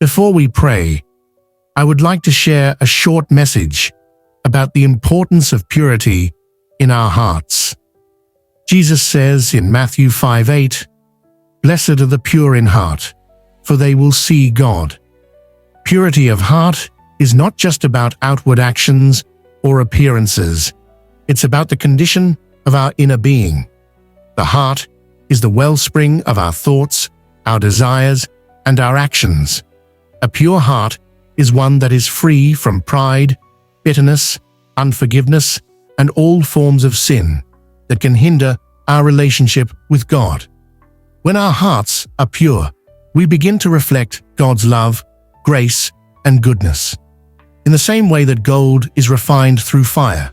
Before we pray, I would like to share a short message about the importance of purity in our hearts. Jesus says in Matthew 5:8, "Blessed are the pure in heart, for they will see God." Purity of heart is not just about outward actions or appearances. It's about the condition of our inner being. The heart is the wellspring of our thoughts, our desires, and our actions. A pure heart is one that is free from pride, bitterness, unforgiveness, and all forms of sin that can hinder our relationship with God. When our hearts are pure, we begin to reflect God's love, grace, and goodness. In the same way that gold is refined through fire,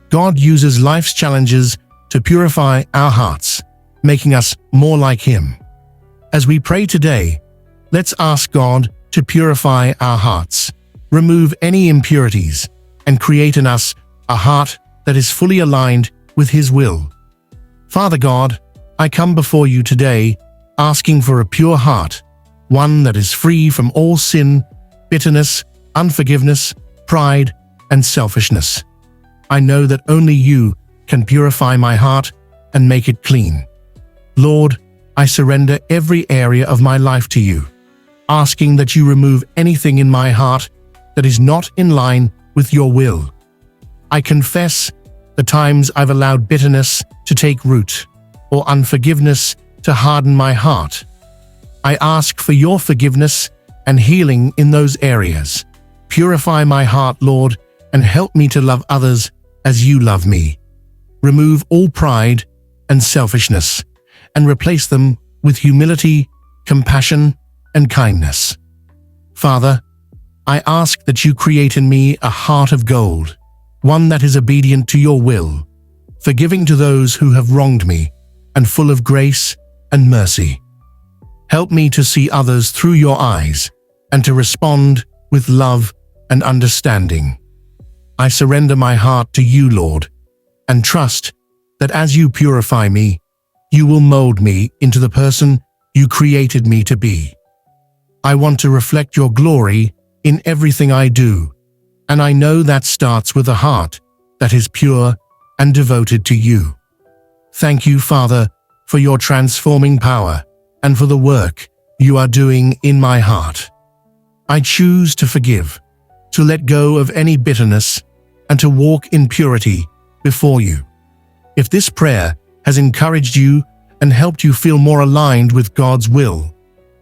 God uses life's challenges to purify our hearts, making us more like Him. As we pray today, let's ask God to purify our hearts, remove any impurities, and create in us a heart that is fully aligned with His will. Father God, I come before you today asking for a pure heart, one that is free from all sin, bitterness, unforgiveness, pride, and selfishness. I know that only you can purify my heart and make it clean. Lord, I surrender every area of my life to you, asking that you remove anything in my heart that is not in line with your will. I confess the times I've allowed bitterness to take root or unforgiveness to harden my heart. I ask for your forgiveness and healing in those areas. Purify my heart, Lord, and help me to love others as you love me. Remove all pride and selfishness and replace them with humility, compassion, and kindness. Father, I ask that you create in me a heart of gold, one that is obedient to your will, forgiving to those who have wronged me, and full of grace and mercy. Help me to see others through your eyes and to respond with love and understanding. I surrender my heart to you, Lord, and trust that as you purify me, you will mold me into the person you created me to be. I want to reflect your glory in everything I do, and I know that starts with a heart that is pure and devoted to you. Thank you, Father, for your transforming power and for the work you are doing in my heart. I choose to forgive, to let go of any bitterness, and to walk in purity before you. If this prayer has encouraged you and helped you feel more aligned with God's will,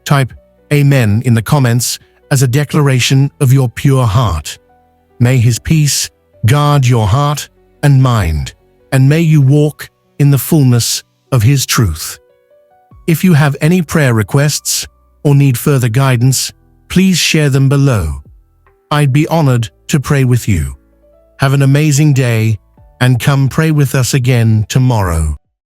type Amen in the comments as a declaration of your pure heart. May His peace guard your heart and mind, and may you walk in the fullness of His truth. If you have any prayer requests or need further guidance, please share them below. I'd be honored to pray with you. Have an amazing day, and come pray with us again tomorrow.